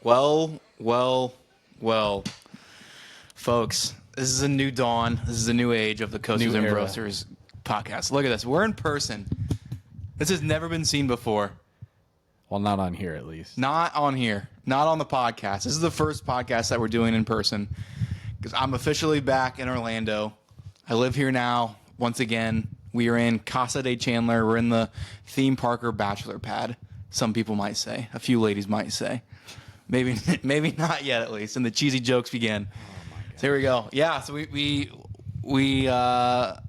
Well, folks, this is a new dawn. This is a new age of the Coasters New and era. Brosters podcast. Look at this. We're in person. This has never been seen before. Well, not on here at least. Not on here. Not on the podcast. This is the first podcast that we're doing in person because I'm officially back in Orlando. I live here now. Once again, we are in Casa de Chandler. We're in the theme park or bachelor pad. Some people might say. A few ladies might say. Maybe not yet, at least. And the cheesy jokes begin. Oh my God. So here we go. Yeah, so we are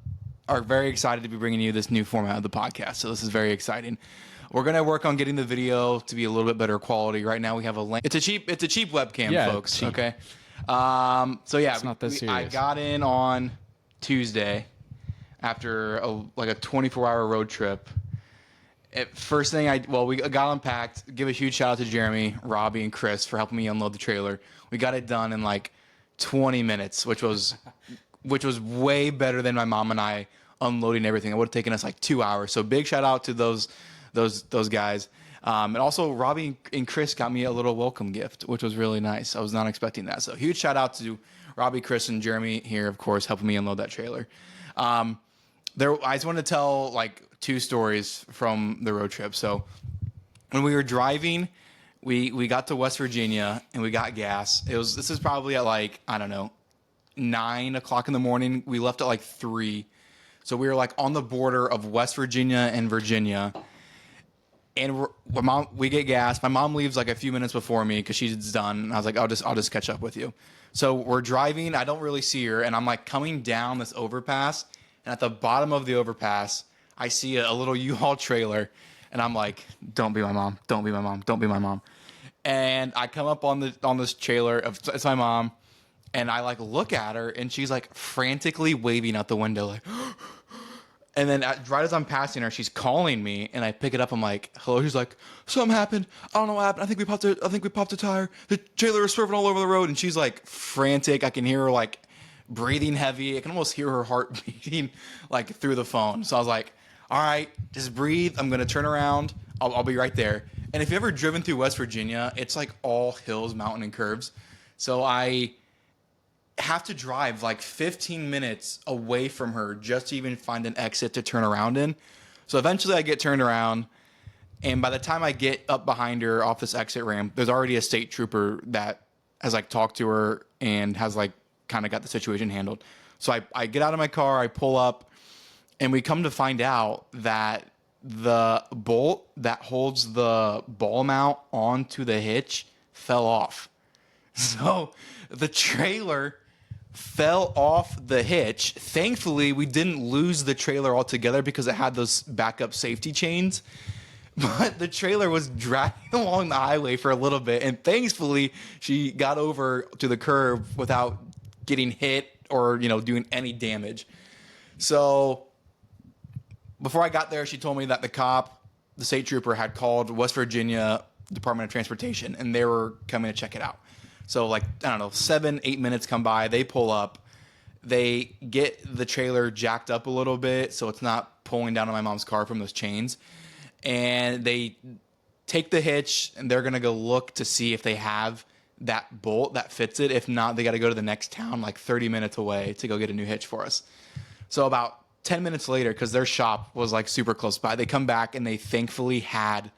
very excited to be bringing you this new format of the podcast. So this is very exciting. We're gonna work on getting the video to be a little bit better quality. Right now we have it's a cheap webcam, Yeah, folks. cheap. Okay. So yeah, It's not that I serious. got in on Tuesday after a 24-hour road trip. First thing we got unpacked. Give a huge shout out to Jeremy, Robbie, and Chris for helping me unload the trailer. We got it done in like 20 minutes, which was way better than my mom and I unloading everything. It would have taken us like 2 hours. So big shout out to those guys. And also Robbie and Chris got me a little welcome gift, which was really nice. I was not expecting that. So huge shout out to Robbie, Chris, and Jeremy here, of course, helping me unload that trailer. I just wanted to tell like two stories from the road trip. So when we were driving, we got to West Virginia and we got gas. This is probably at like, I don't know, 9 o'clock in the morning. We left at like 3. So we were like on the border of West Virginia and Virginia. And we get gas. My mom leaves like a few minutes before me because she's done. And I was like, I'll just catch up with you. So we're driving. I don't really see her, and I'm like coming down this overpass. And at the bottom of the overpass, I see a little U-Haul trailer, and I'm like, "Don't be my mom! Don't be my mom! Don't be my mom!" And I come up on this trailer. It's my mom, and I like look at her, and she's like frantically waving out the window, like. And then right as I'm passing her, she's calling me, and I pick it up. I'm like, "Hello." She's like, "Something happened. I don't know what happened. I think we popped a tire. The trailer is swerving all over the road." And she's like frantic. I can hear her like breathing heavy. I can almost hear her heart beating like through the phone. So I was like, "All right, just breathe. I'm gonna turn around. I'll be right there." And if you've ever driven through West Virginia, it's like all hills, mountain, and curves. So I have to drive like 15 minutes away from her just to even find an exit to turn around in. So eventually I get turned around, and by the time I get up behind her off this exit ramp, there's already a state trooper that has like talked to her and has like kind of got the situation handled. So I get out of my car, I pull up, and we come to find out that the bolt that holds the ball mount onto the hitch fell off. So the trailer fell off the hitch. Thankfully, we didn't lose the trailer altogether because it had those backup safety chains. But the trailer was dragging along the highway for a little bit, and thankfully, she got over to the curb without getting hit or doing any damage. So before I got there, she told me that the state trooper, had called West Virginia Department of Transportation, and they were coming to check it out. So like, I don't know, 7-8 minutes come by, they pull up, they get the trailer jacked up a little bit so it's not pulling down on my mom's car from those chains. And they take the hitch, and they're going to go look to see if they have that bolt that fits it. If not, they got to go to the next town like 30 minutes away to go get a new hitch for us. So about 10 minutes later, because their shop was like super close by, they come back and they thankfully had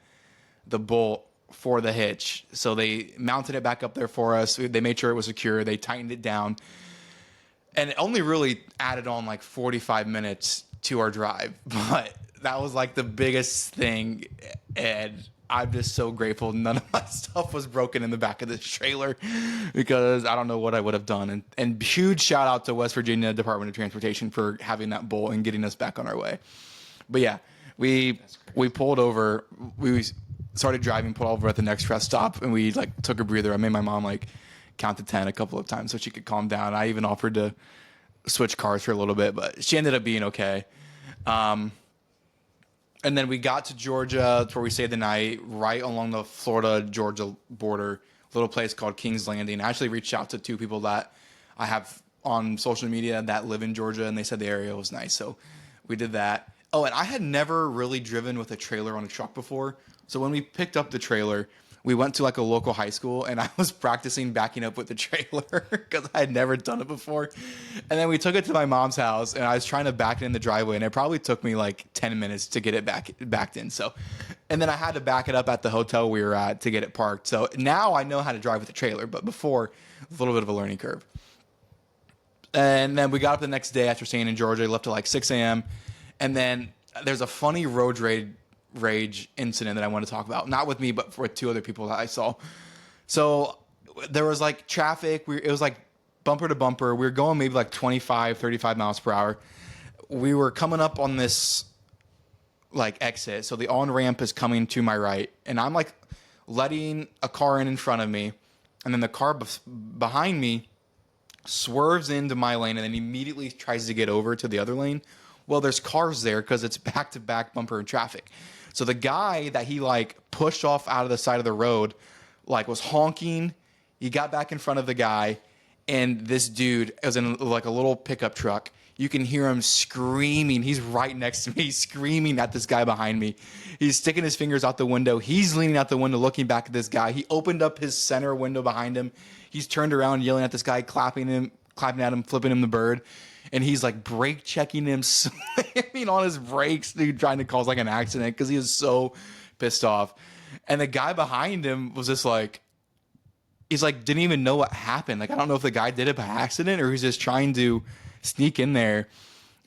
the bolt for the hitch. So they mounted it back up there for us. They made sure it was secure. They tightened it down. And it only really added on like 45 minutes to our drive. But that was like the biggest thing. And I'm just so grateful none of my stuff was broken in the back of this trailer, because I don't know what I would have done. And huge shout out to West Virginia Department of Transportation for having that bolt and getting us back on our way. But yeah, we pulled over. We started driving, pulled over at the next rest stop, and we like took a breather. I made my mom like count to 10 a couple of times so she could calm down. I even offered to switch cars for a little bit, but she ended up being okay. And then we got to Georgia. That's where we stayed the night, right along the Florida-Georgia border, a little place called Kings Landing. I actually reached out to 2 people that I have on social media that live in Georgia, and they said the area was nice. So we did that. Oh, and I had never really driven with a trailer on a truck before. So when we picked up the trailer, we went to like a local high school, and I was practicing backing up with the trailer because I had never done it before. And then we took it to my mom's house, and I was trying to back it in the driveway, and it probably took me like 10 minutes to get it backed in. So, and then I had to back it up at the hotel we were at to get it parked. So now I know how to drive with the trailer, but before, it was a little bit of a learning curve. And then we got up the next day after staying in Georgia, left at like 6 a.m. And then there's a funny road rage incident that I want to talk about. Not with me, but with two other people that I saw. So there was like traffic. It was like bumper to bumper. We were going maybe like 25, 35 miles per hour. We were coming up on this like exit. So the on-ramp is coming to my right. And I'm like letting a car in front of me. And then the car behind me swerves into my lane and then immediately tries to get over to the other lane. Well, there's cars there because it's back-to-back bumper traffic. So the guy that he like pushed off out of the side of the road like was honking. He got back in front of the guy, and this dude was in like a little pickup truck. You can hear him screaming. He's right next to me, screaming at this guy behind me. He's sticking his fingers out the window. He's leaning out the window, looking back at this guy. He opened up his center window behind him. He's turned around, yelling at this guy, clapping at him, flipping him the bird. And he's like brake checking him, slamming on his brakes, dude, trying to cause like an accident because he was so pissed off. And the guy behind him was just like, he's like, didn't even know what happened. Like, I don't know if the guy did it by accident or he's just trying to sneak in there.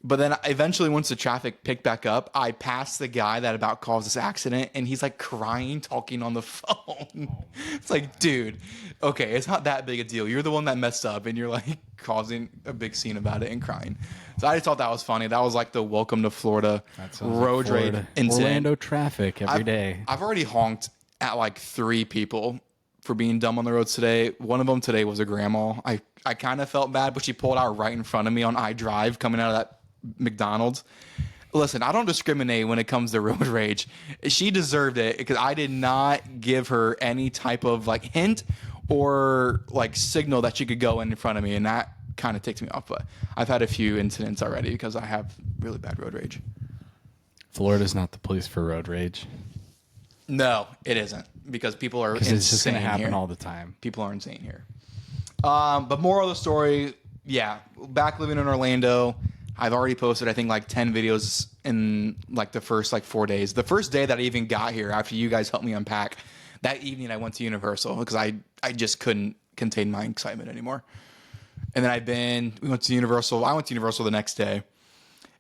But then eventually, once the traffic picked back up, I passed the guy that about caused this accident, and he's like crying, talking on the phone. It's like, dude, okay, it's not that big a deal. You're the one that messed up, and you're like causing a big scene about it and crying. So I just thought that was funny. That was like the welcome to Florida road rage incident. Orlando traffic every day. I've already honked at like 3 people for being dumb on the roads today. One of them today was a grandma. I kind of felt bad, but she pulled out right in front of me on I-Drive coming out of that McDonald's. Listen, I don't discriminate when it comes to road rage. She deserved it because I did not give her any type of like hint or like signal that she could go in front of me, and that kind of ticked me off. But I've had a few incidents already because I have really bad road rage. Florida's not the place for road rage. No, it isn't, because people are insane. It's just going to happen here. all the time. People are insane here. But moral of the story, yeah, back living in Orlando. I've already posted, I think, like 10 videos in like the first like 4 days. The first day that I even got here, after you guys helped me unpack, that evening I went to Universal because I just couldn't contain my excitement anymore. And then we went to Universal. I went to Universal the next day.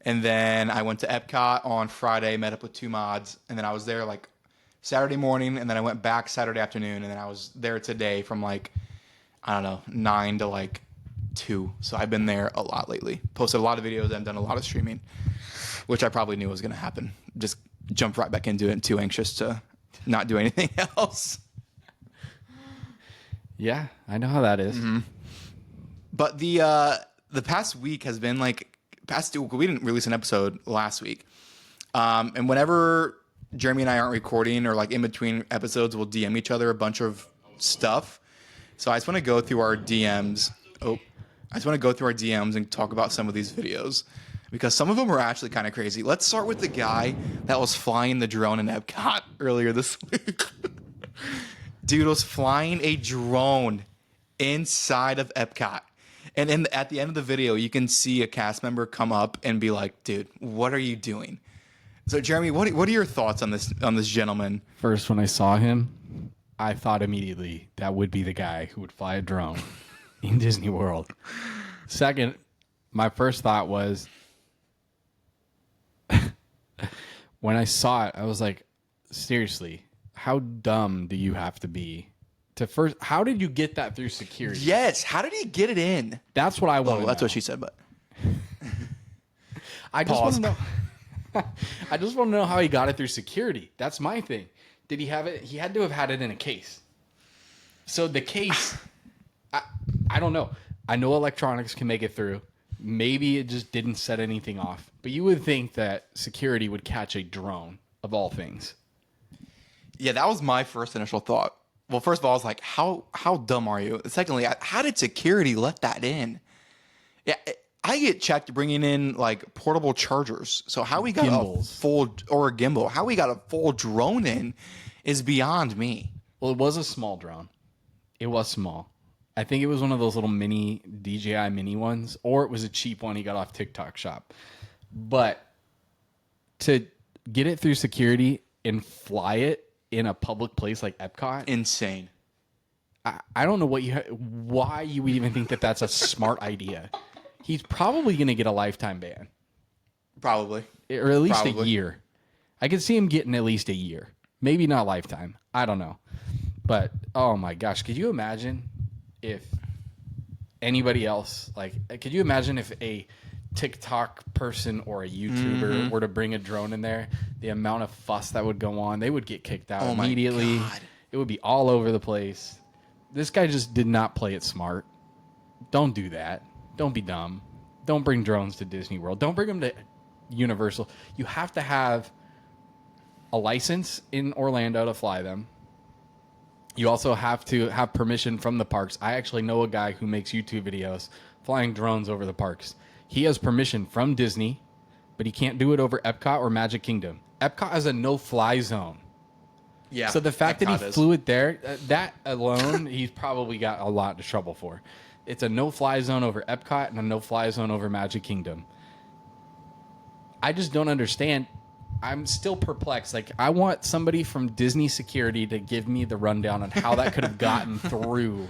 And then I went to Epcot on Friday, met up with 2 mods. And then I was there like Saturday morning. And then I went back Saturday afternoon. And then I was there today from like, I don't know, 9 to like 2. So I've been there a lot lately. Posted a lot of videos and done a lot of streaming, which I probably knew was going to happen. Just jumped right back into it and too anxious to not do anything else. Yeah, I know how that is. Mm-hmm. But the past week has been like we didn't release an episode last week. And whenever Jeremy and I aren't recording or like in between episodes, we'll DM each other a bunch of stuff. So I just want to go through our DMs. And talk about some of these videos because some of them were actually kind of crazy. Let's start with the guy that was flying the drone in Epcot earlier this week. Dude was flying a drone inside of Epcot. And at the end of the video, you can see a cast member come up and be like, dude, what are you doing? So, Jeremy, what are your thoughts on this gentleman? First, when I saw him, I thought immediately that would be the guy who would fly a drone in Disney World. Second, my first thought was, when I saw it, I was like, seriously, how dumb do you have to be to first? How did you get that through security? Yes. How did he get it in? That's what I want. Oh, that's what she said, but I just want to know. I just want to know how he got it through security. That's my thing. Did he have it? He had to have had it in a case. So the case, I don't know. I know electronics can make it through. Maybe it just didn't set anything off. But you would think that security would catch a drone, of all things. Yeah, that was my first initial thought. Well, first of all, I was like, how dumb are you? Secondly, how did security let that in? Yeah, I get checked bringing in like portable chargers. So how we got a full gimbal, how we got a full drone in is beyond me. Well, it was a small drone. It was small. I think it was one of those little mini DJI mini ones, or it was a cheap one he got off TikTok shop. But to get it through security and fly it in a public place like Epcot, Insane. I don't know why you would even think that that's a smart idea. He's probably going to get a lifetime ban. Probably. Or at least Probably. a year. I could see him getting at least a year. Maybe not lifetime. I don't know. But, oh my gosh, could you imagine if anybody else, could you imagine if a TikTok person or a YouTuber were to bring a drone in there, the amount of fuss that would go on, they would get kicked out immediately. God. It would be all over the place. This guy just did not play it smart. Don't do that. Don't be dumb. Don't bring drones to Disney World. Don't bring them to Universal. You have to have a license in Orlando to fly them. You also have to have permission from the parks. I actually know a guy who makes YouTube videos flying drones over the parks. He has permission from Disney, but he can't do it over Epcot or Magic Kingdom. Epcot has a no-fly zone. Yeah. So the fact that he Epcot is. flew it there, that alone, he's probably got a lot of trouble for. It's a no-fly zone over Epcot and a no-fly zone over Magic Kingdom. I just don't understand. I'm still perplexed. Like, I want somebody from Disney security to give me the rundown on how that could have gotten through,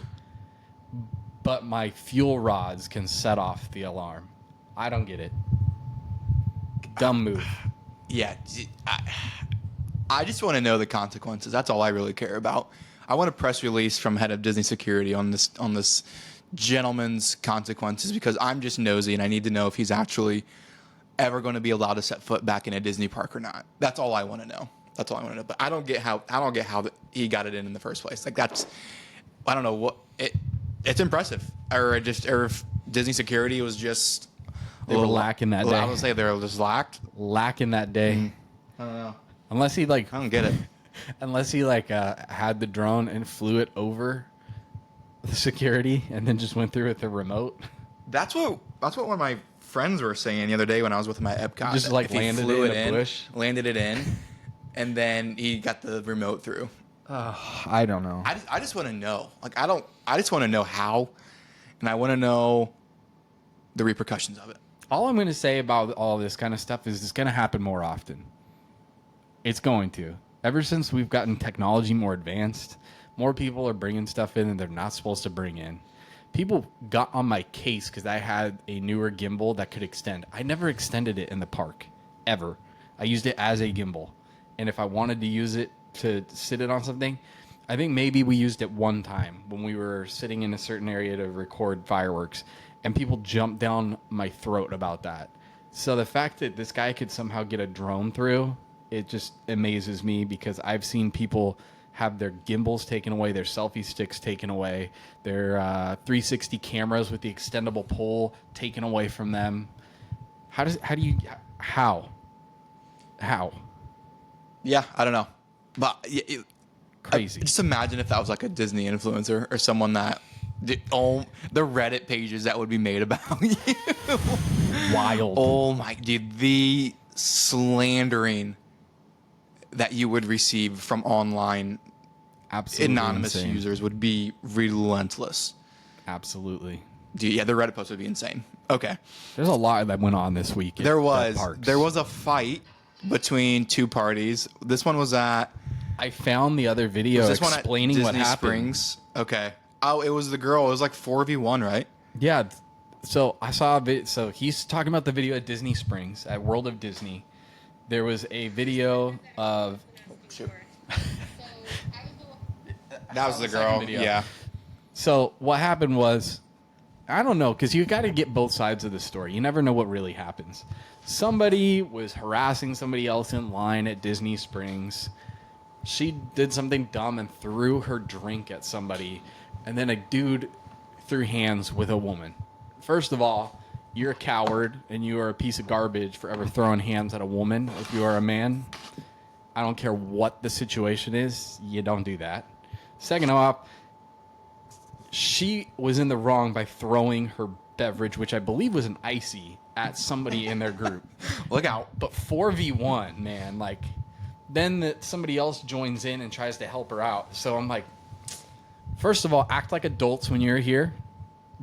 but my fuel rods can set off the alarm. I don't get it. Dumb move. Yeah. I just want to know the consequences. That's all I really care about. I want a press release from head of Disney security on this gentleman's consequences, because I'm just nosy and I need to know if he's actually ever going to be allowed to set foot back in a Disney park or not. That's all I want to know. That's all I want to know. But I don't get how he got it in the first place. Like, I don't know what it's impressive. Or if Disney security was just They were lacking that day. I would say they were just Lacking that day. I don't know. Unless he I don't get it. had the drone and flew it over the security and then just went through with the remote. That's what one of my friends were saying the other day when I was with him at Epcot. Just, like, If he landed flew it in a bush? landed it in, and then he got the remote through. I don't know. I just want to know. Like, I just want to know how, and I want to know the repercussions of it. All I'm going to say about all this kind of stuff is it's going to happen more often. It's going to. Ever since we've gotten technology more advanced, more people are bringing stuff in that they're not supposed to bring in. People got on my case because I had a newer gimbal that could extend. I never extended it in the park, ever. I used it as a gimbal. And if I wanted to use it to sit it on something, I think maybe we used it one time when we were sitting in a certain area to record fireworks, and people jumped down my throat about that. So the fact that this guy could somehow get a drone through, it just amazes me, because I've seen people have their gimbals taken away, their selfie sticks taken away, their 360 cameras with the extendable pole taken away from them. How? Yeah, I don't know, but Crazy. just imagine if that was like a Disney influencer or someone that the Reddit pages that would be made about you. Wild. Oh my dude, the slandering that you would receive from online Absolutely anonymous insane. users would be relentless. Absolutely. Dude, yeah, the Reddit post would be insane. Okay. There's a lot that went on this week. There was a fight between two parties. This one was at I found the other video this one at explaining what Disney happened. Springs. Okay. Oh, it was the girl. It was like 4v1, right? Yeah. So I saw a bit. So he's talking about the video at Disney Springs at World of Disney. There was a video of. Shoot. That was the girl. video. Yeah. So what happened was, I don't know, because you got to get both sides of the story. You never know what really happens. Somebody was harassing somebody else in line at Disney Springs. She did something dumb and threw her drink at somebody, and then a dude threw hands with a woman. First of all, you're a coward and you are a piece of garbage for ever throwing hands at a woman. If you are a man, I don't care what the situation is, you don't do that. Second off, she was in the wrong by throwing her beverage, which I believe was an icy, at somebody in their group. Look out. But 4v1, man, like, then somebody else joins in and tries to help her out. So I'm like, first of all, act like adults when you're here.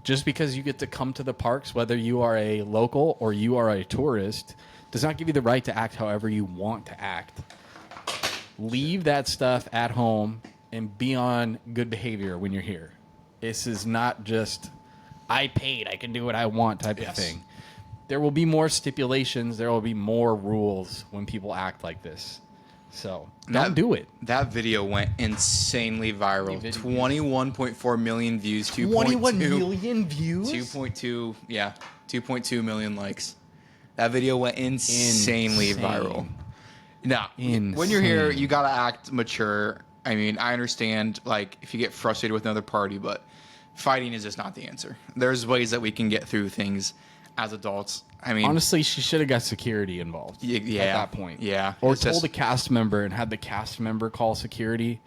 Just because you get to come to the parks, whether you are a local or you are a tourist, does not give you the right to act however you want to act. Leave that stuff at home and be on good behavior when you're here. This is not just, I paid, I can do what I want type of thing. There will be more stipulations. There will be more rules when people act like this. So don't do it. That video went insanely viral. 21.4 million views. 21 million views? 2.2 million likes. That video went insanely viral. Now, when you're here, you got to act mature. I mean, I understand, like, if you get frustrated with another party, but fighting is just not the answer. There's ways that we can get through things as adults. I mean, honestly, she should have got security involved at that point. Yeah. Or told a cast member and had the cast member call security.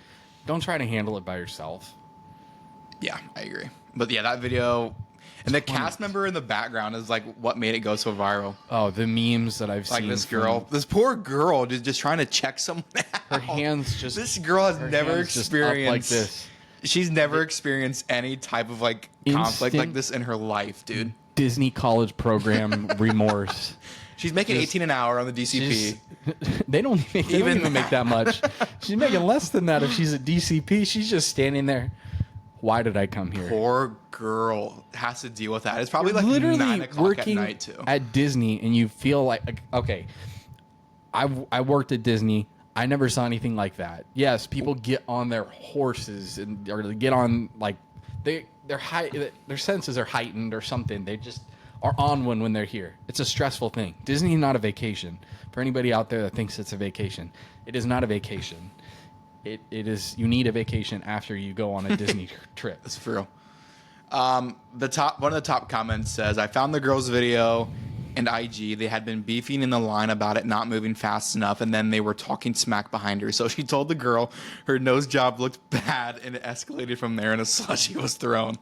Don't try to handle it by yourself. Yeah, I agree. But yeah, that video and the cast member in the background is like what made it go so viral. Oh, the memes that I've seen. Like this poor girl just trying to check someone out. Her hands just. This girl has never experienced like this. She's never experienced any type of like conflict like this in her life, dude. Disney college program remorse. She's making 18 an hour on the DCP. They don't even make that much. She's making less than that if she's at DCP. She's just standing there. Why did I come here? Poor girl has to deal with that. It's probably like literally 9 o'clock at working night too. At Disney, and you feel like, okay, I worked at Disney. I never saw anything like that. Yes, people get on their horses and or get on like their senses are heightened or something. They just are on one when they're here. It's a stressful thing. Disney is not a vacation. For anybody out there that thinks it's a vacation, it is not a vacation. It is. You need a vacation after you go on a Disney trip. That's for real. One of the top comments says, "I found the girls' video and IG. They had been beefing in the line about it not moving fast enough, and then they were talking smack behind her. So she told the girl her nose job looked bad, and it escalated from there, and a slushie was thrown."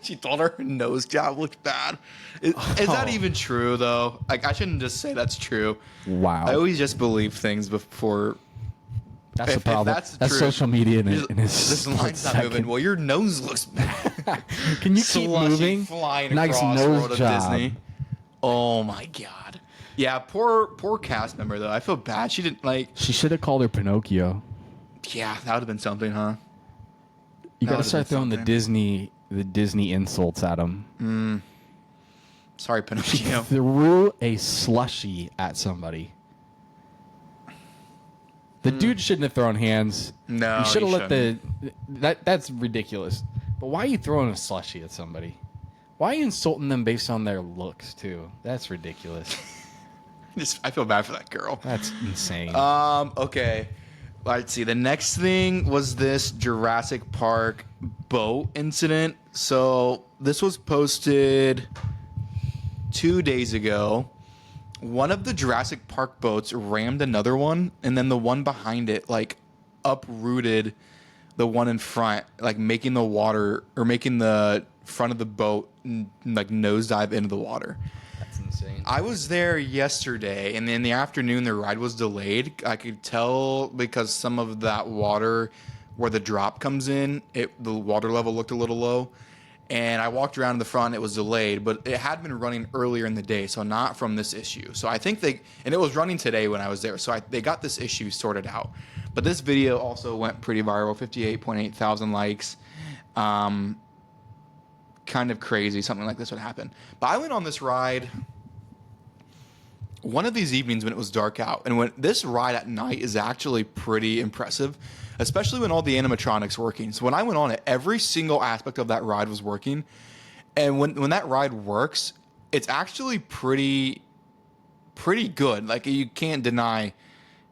She told her nose job looked bad. Is that even true, though? Like, I shouldn't just say that's true. Wow. I always just believe things before. That's the problem. That's true. Social media this line's not moving. Well, your nose looks bad. Can you keep moving? Flying nice across nose World of job. Disney. Oh my god. Yeah, poor cast member though. I feel bad. She didn't like. She should have called her Pinocchio. Yeah, that would have been something, huh? You got to start throwing the Disney insults at him. Sorry, Pinocchio. Threw a slushie at somebody. The dude shouldn't have thrown hands. No, you should have let that's ridiculous. But why are you throwing a slushie at somebody? Why are you insulting them based on their looks too? That's ridiculous. I feel bad for that girl. That's insane. Okay. Let's see. The next thing was this Jurassic Park boat incident. So this was posted 2 days ago. One of the Jurassic Park boats rammed another one, and then the one behind it like uprooted the one in front, like making the front of the boat like nosedive into the water. That's insane. I was there yesterday, and in the afternoon the ride was delayed. I could tell because some of that water where the drop comes in, the water level looked a little low. And I walked around in the front, it was delayed, but it had been running earlier in the day, so not from this issue. So I think and it was running today when I was there, so they got this issue sorted out. But this video also went pretty viral, 58.8 thousand likes. Kind of crazy, something like this would happen. But I went on this ride one of these evenings when it was dark out, and when this ride at night is actually pretty impressive, especially when all the animatronics working. So when I went on it, every single aspect of that ride was working, and when that ride works, it's actually pretty good. Like, you can't deny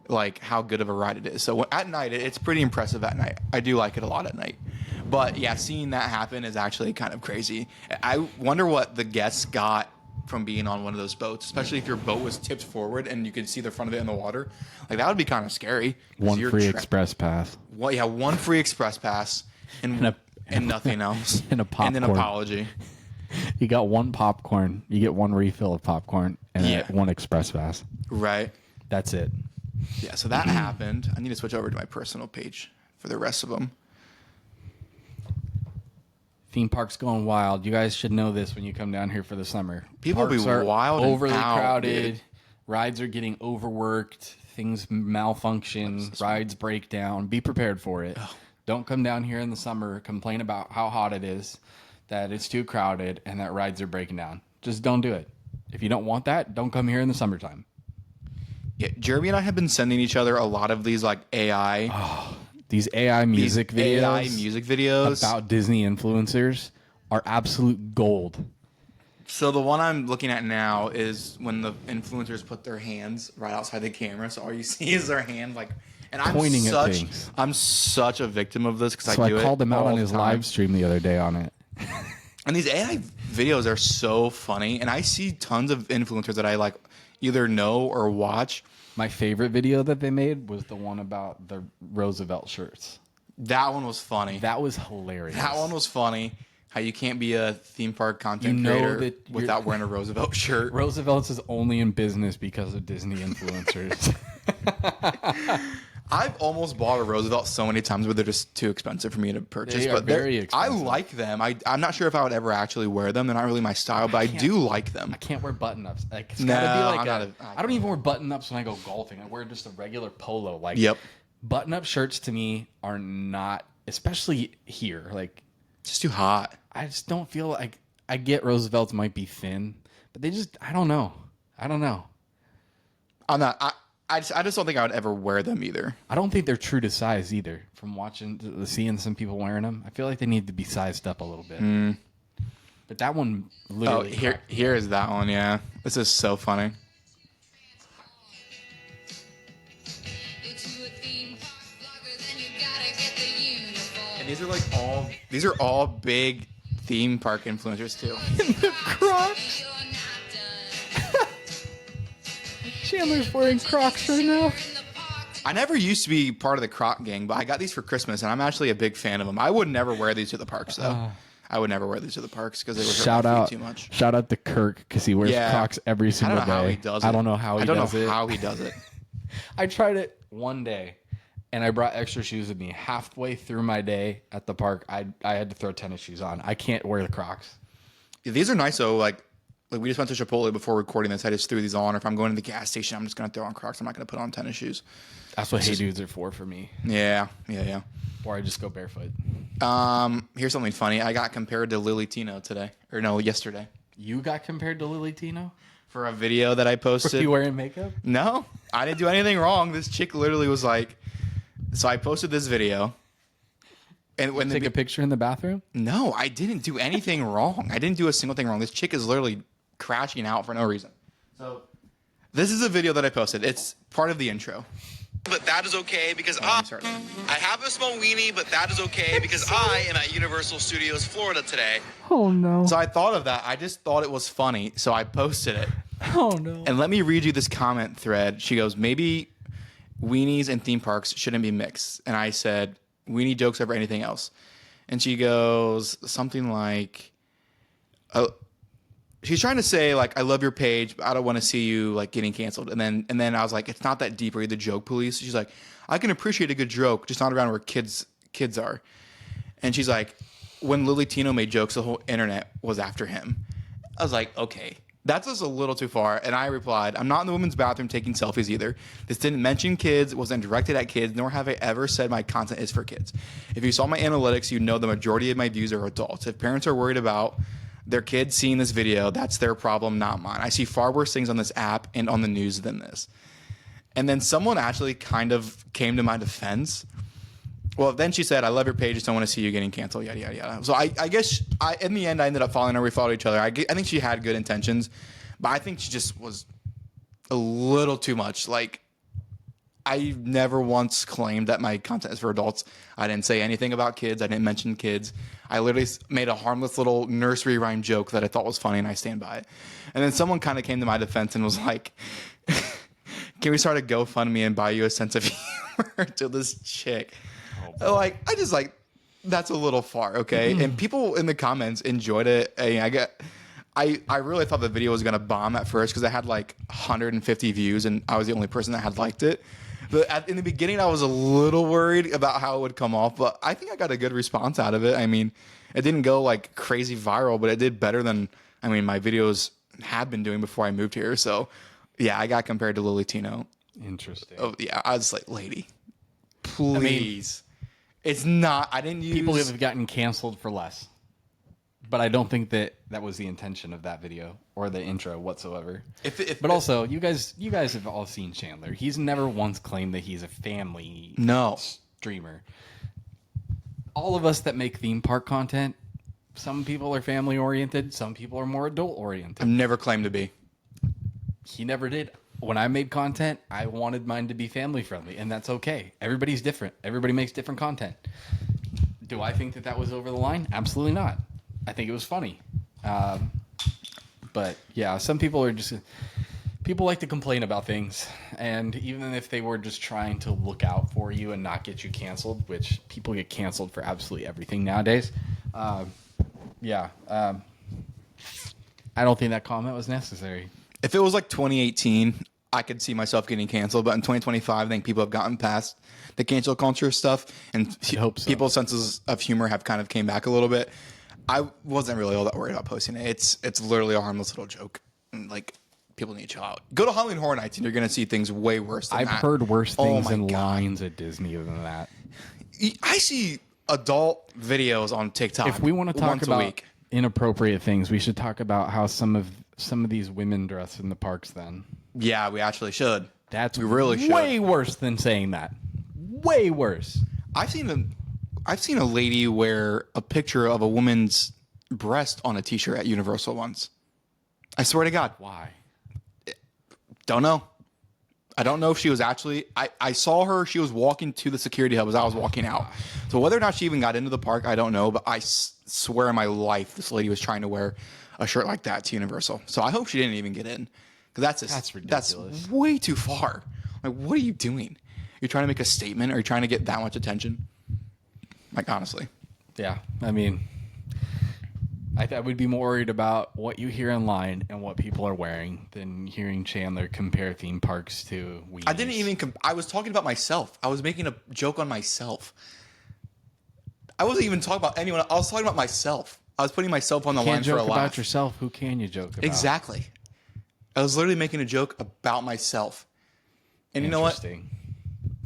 like how good of a ride it is. So at night, it's pretty impressive at night. I do like it a lot at night. But yeah, seeing that happen is actually kind of crazy. I wonder what the guests got from being on one of those boats, especially if your boat was tipped forward and you could see the front of it in the water. Like, that would be kind of scary. One free express pass. Well, yeah, one free express pass and nothing else. And a popcorn. And an apology. You got one popcorn. You get one refill of popcorn and one express pass. Right. That's it. Yeah, so that happened. I need to switch over to my personal page for the rest of them. Theme parks going wild. You guys should know this when you come down here for the summer. People Parks be are wild and overly out, crowded. dude. Rides are getting overworked. Things malfunction. Rides break down. Be prepared for it. Don't come down here in the summer, complain about how hot it is, that it's too crowded, and that rides are breaking down. Just don't do it. If you don't want that, don't come here in the summertime. Yeah, Jeremy and I have been sending each other a lot of these like AI, These AI music videos, AI music videos. about Disney influencers are absolute gold. So the one I'm looking at now is when the influencers put their hands right outside the camera, so all you see is their hand, like. And Pointing at things. I'm such a victim of this because So I do it. I called him out all on the his time. live stream the other day on it. And these AI videos are so funny, and I see tons of influencers that I like either know or watch. My favorite video that they made was the one about the Roosevelt shirts. That one was funny. That was hilarious. That one was funny. How you can't be a theme park content You know creator that without wearing a Roosevelt shirt. Roosevelt's is only in business because of Disney influencers. I've almost bought a Roosevelt so many times, but they're just too expensive for me to purchase. They are but very I expensive. like them. I'm not sure if I would ever actually wear them. They're not really my style, but I do like them. I can't wear button-ups. Like, it's No, gotta be like I'm not I don't even wear button-ups when I go golfing. I wear just a regular polo. Like, Yep. button-up shirts to me are not, especially here. Like, Just too hot. I just don't feel like, I get Roosevelt's might be thin, but they just, I don't know. I'm not. I just don't think I would ever wear them either. I don't think they're true to size either. From seeing some people wearing them, I feel like they need to be sized up a little bit. But that one Oh, literally. here is that one. Yeah, this is so funny. And these are all big theme park influencers too. The Crocs. Chandler's wearing Crocs right now. I never used to be part of the Croc gang, but I got these for Christmas, and I'm actually a big fan of them. I would never wear these to the parks, though. I would never wear these to the parks because they would hurt my feet too much. Shout out to Kirk because he wears Yeah. Crocs every I single don't know day. how he does it. I don't know how he does it. how he does it. I tried it one day, and I brought extra shoes with me. Halfway through my day at the park, I had to throw tennis shoes on. I can't wear the Crocs. Yeah, these are nice though. Like we just went to Chipotle before recording this. I just threw these on. Or if I'm going to the gas station, I'm just gonna throw on Crocs. I'm not gonna put on tennis shoes. That's what Hey Dudes are for me. Yeah. Or I just go barefoot. Here's something funny. I got compared to Lily Tino today, or no, yesterday, You got compared to Lily Tino? for a video that I Were posted. you wearing makeup? No, I didn't do anything wrong. This chick literally was like, so I posted this video. And when Take a picture in the bathroom? No, I didn't do anything wrong. I didn't do a single thing wrong. This chick is literally crashing out for no reason. So this is a video that I posted. It's part of the intro. But that is okay because Oh, I'm sorry. I have a small weenie, but that is okay because I am at Universal Studios Florida today. Oh, no. So I thought of that. I just thought it was funny. So I posted it. Oh, no. And let me read you this comment thread. She goes, maybe weenies and theme parks shouldn't be mixed. And I said, weenie jokes over anything else. And she goes something like, she's trying to say like, I love your page, but I don't want to see you like getting canceled. And then I was like, it's not that deep. Are you the joke police? She's like, I can appreciate a good joke, just not around where kids are. And she's like, when Lily Tino made jokes, the whole internet was after him. I was like, okay, that's just a little too far. And I replied, I'm not in the women's bathroom taking selfies either. This didn't mention kids, it wasn't directed at kids, nor have I ever said my content is for kids. If you saw my analytics, you'd know the majority of my views are adults. If parents are worried about their kids seeing this video, that's their problem, not mine. I see far worse things on this app and on the news than this. And then someone actually kind of came to my defense. Well, then she said, I love your page, just don't want to see you getting canceled, yada, yada, yada. So I guess in the end, I ended up following her. We followed each other. I think she had good intentions, but I think she just was a little too much. Like, I never once claimed that my content is for adults. I didn't say anything about kids. I didn't mention kids. I literally made a harmless little nursery rhyme joke that I thought was funny, and I stand by it. And then someone kind of came to my defense and was like, can we start a GoFundMe and buy you a sense of humor to this chick? Like, I just like, that's a little far, okay? And people in the comments enjoyed it. I really thought the video was gonna bomb at first because I had like 150 views and I was the only person that had liked it. But in the beginning, I was a little worried about how it would come off, but I think I got a good response out of it. I mean, it didn't go like crazy viral, but it did better than, my videos had been doing before I moved here. So, yeah, I got compared to Lily Tino. Interesting. Oh, yeah, I was like, lady, please. It's not, I didn't use. People have gotten canceled for less. But I don't think that was the intention of that video or the intro whatsoever. But also, you guys have all seen Chandler. He's never once claimed that he's a family streamer. All of us that make theme park content, some people are family oriented, some people are more adult oriented. I've never claimed to be. He never did. When I made content, I wanted mine to be family friendly, and that's okay. Everybody's different. Everybody makes different content. Do I think that was over the line? Absolutely not. I think it was funny. But yeah, some people like to complain about things. And even if they were just trying to look out for you and not get you canceled, which people get canceled for absolutely everything nowadays. I don't think that comment was necessary. If it was like 2018, I could see myself getting canceled. But in 2025, I think people have gotten past the cancel culture stuff. And people's senses of humor have kind of came back a little bit. I wasn't really all that worried about posting it. It's literally a harmless little joke. And, like, people need to chill out. Go to Halloween Horror Nights and you're going to see things way worse than that. I've heard worse things in lines at Disney than that. I see adult videos on TikTok. If we want to talk about inappropriate things, we should talk about how some of these women dress in the parks then. Yeah, we actually should. We really should. Way worse than saying that. Way worse. I've seen a lady wear a picture of a woman's breast on a t-shirt at Universal once. I swear to God. Why? Don't know. I don't know if she was actually... I saw her. She was walking to the security hub as I was walking out. So whether or not she even got into the park, I don't know. But I swear on my life, this lady was trying to wear a shirt like that to Universal. So I hope she didn't even get in. Because that's ridiculous. That's way too far. Like, what are you doing? You're trying to make a statement? Or are you trying to get that much attention? Like, honestly. Yeah. I mean, I would be more worried about what you hear online and what people are wearing than hearing Chandler compare theme parks to weenies. I didn't even... I was talking about myself. I was making a joke on myself. I wasn't even talking about anyone. I was talking about myself. I was putting myself on the line for a laugh. You can't joke about yourself. Who can you joke about? Exactly. I was literally making a joke about myself. And you know what?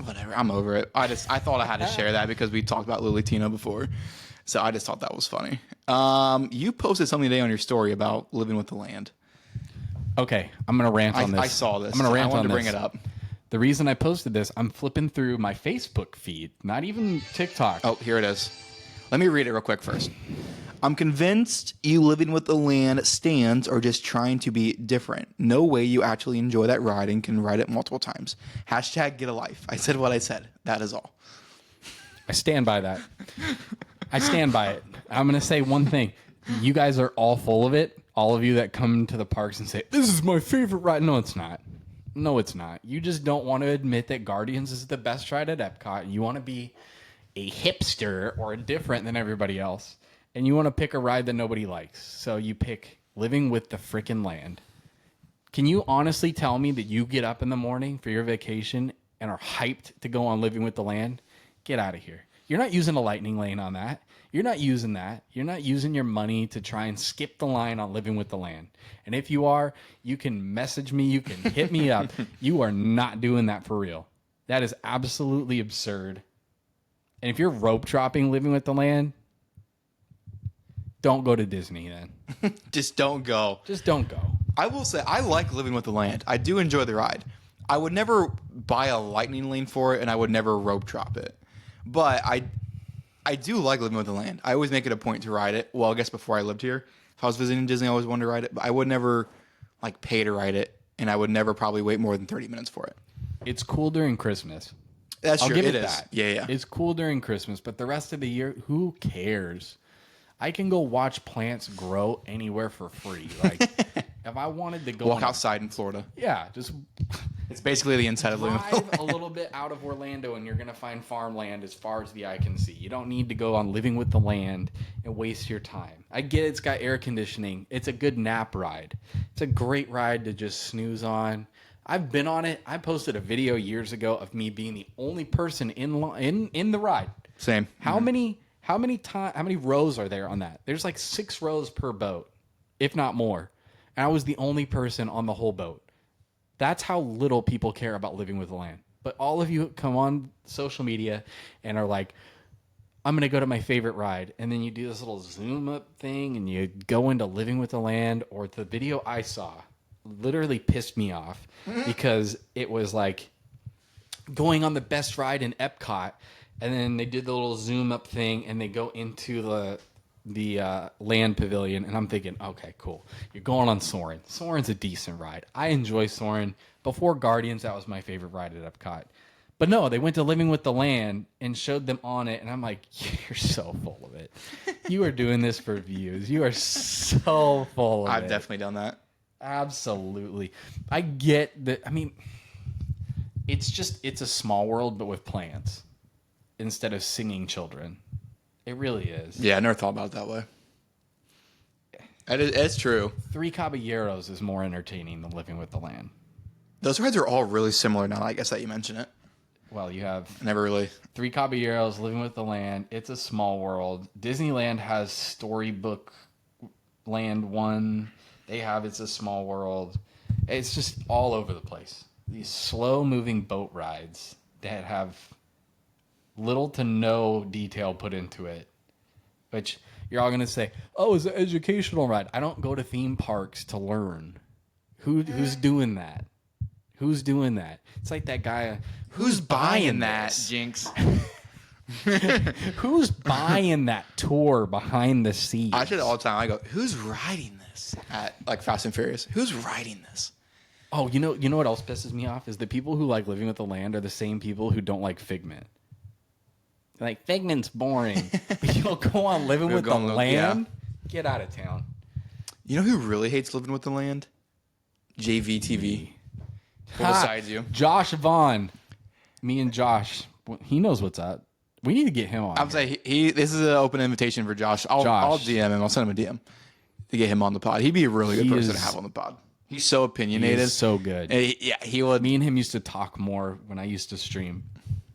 Whatever. I'm over it. I thought I had to share that because we talked about Lily Tino before. So I just thought that was funny. You posted something today on your story about living with the land. Okay. I'm going to rant on this. I saw this. I'm going to rant on this. I wanted to bring it up. The reason I posted this, I'm flipping through my Facebook feed, not even TikTok. Oh, here it is. Let me read it real quick first. I'm convinced you living with the land stands are just trying to be different. No way you actually enjoy that ride and can ride it multiple times. Hashtag get a life. I said what I said. That is all. I stand by that. I stand by it. I'm going to say one thing. You guys are all full of it. All of you that come to the parks and say, this is my favorite ride. No, it's not. No, it's not. You just don't want to admit that Guardians is the best ride at Epcot. You want to be a hipster or different than everybody else. And you want to pick a ride that nobody likes. So you pick Living with the Frickin' Land. Can you honestly tell me that you get up in the morning for your vacation and are hyped to go on Living with the Land? Get out of here. You're not using a lightning lane on that. You're not using that. You're not using your money to try and skip the line on Living with the Land. And if you are, you can message me. You can hit me up. You are not doing that for real. That is absolutely absurd. And if you're rope dropping Living with the Land, don't go to Disney then. Just don't go. Just don't go. I will say, I like Living with the Land. I do enjoy the ride. I would never buy a lightning lane for it, and I would never rope drop it. But I do like Living with the Land. I always make it a point to ride it. Well, I guess before I lived here, if I was visiting Disney, I always wanted to ride it. But I would never pay to ride it, and I would never probably wait more than 30 minutes for it. It's cool during Christmas. That's true. I'll give it it is. that. Yeah. It's cool during Christmas, but the rest of the year, who cares? I can go watch plants grow anywhere for free. Like, if I wanted to go walk outside in Florida. Yeah, just it's basically the inside of Living with the Land. Drive a little bit out of Orlando, and you're gonna find farmland as far as the eye can see. You don't need to go on Living with the Land and waste your time. I get it's got air conditioning. It's a good nap ride. It's a great ride to just snooze on. I've been on it. I posted a video years ago of me being the only person in the ride. Same. How many rows are there on that? There's like 6 rows per boat, if not more. And I was the only person on the whole boat. That's how little people care about living with the land. But all of you come on social media and are like, I'm going to go to my favorite ride. And then you do this little zoom up thing and you go into living with the land. Or the video I saw literally pissed me off because it was like going on the best ride in Epcot. And then they did the little zoom up thing and they go into the land pavilion. And I'm thinking, okay, cool. You're going on Soarin'. Soarin's a decent ride. I enjoy Soarin'. Before Guardians, that was my favorite ride at Epcot. But no, they went to Living with the Land and showed them on it. And I'm like, you're so full of it. You are doing this for views. You are so full of it. I've definitely done that. Absolutely. I get that. I mean, it's a small world, but with plants instead of singing children. It really is. Yeah, I never thought about it that way. It's true. Three Caballeros is more entertaining than Living with the Land. Those rides are all really similar now, I guess that you mention it. Well, you have Never really. Three Caballeros, Living with the Land. It's a small world. Disneyland has Storybook Land 1. They have It's a Small World. It's just all over the place. These slow-moving boat rides that have little to no detail put into it, which you're all going to say, oh, it's an educational ride. I don't go to theme parks to learn. Who's doing that? Who's doing that? It's like that guy. Who's buying that, Jinx? Who's buying that tour behind the scenes? I say it all the time. I go, who's riding this at like Fast and Furious? Who's riding this? Oh, you know what else pisses me off is the people who like Living with the Land are the same people who don't like Figment. Like, Figment's boring. But you'll go on Living with the Land? Yeah. Get out of town. You know who really hates Living with the Land? JVTV. Besides you. Josh Vaughn. Me and Josh. He knows what's up. We need to get him on. I would say this is an open invitation for Josh. I'll DM him. I'll send him a DM to get him on the pod. He'd be a really good person to have on the pod. He's so opinionated. He's so good. He would. Me and him used to talk more when I used to stream.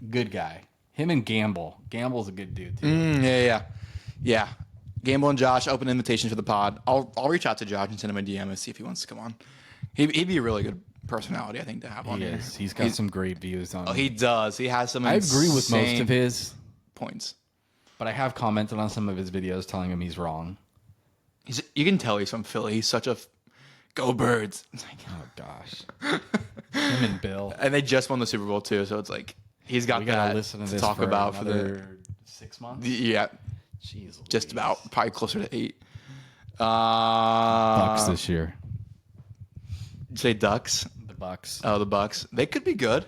Good guy. Him and Gamble. Gamble's a good dude, too. Yeah. Gamble and Josh, open invitation for the pod. I'll reach out to Josh and send him a DM and see if he wants to come on. He'd be a really good personality, I think, to have on here. He's got some great views on. Oh, he does. He has some. I agree with most of his points, but I have commented on some of his videos telling him he's wrong. You can tell he's from Philly. He's such a go Birds. Oh gosh, him and Bill, and they just won the Super Bowl too, so it's like he's got that to talk about for the 6 months. Yeah, jeez, just about probably closer to 8. Bucks this year. Say Ducks. The Bucks. Oh, the Bucks. They could be good.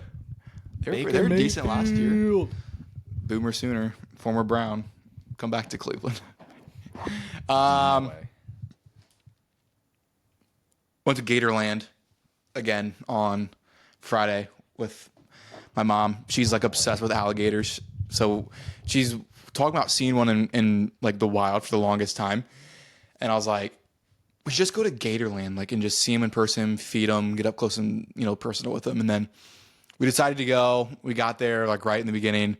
They were decent last year. Boomer Sooner, former Brown, come back to Cleveland. No way. Went to Gatorland again on Friday with my mom. She's like obsessed with alligators, so she's talking about seeing one in like the wild for the longest time. And I was like, we should just go to Gatorland, like, and just see them in person, feed them, get up close and, personal with them. And then we decided to go. We got there like right in the beginning,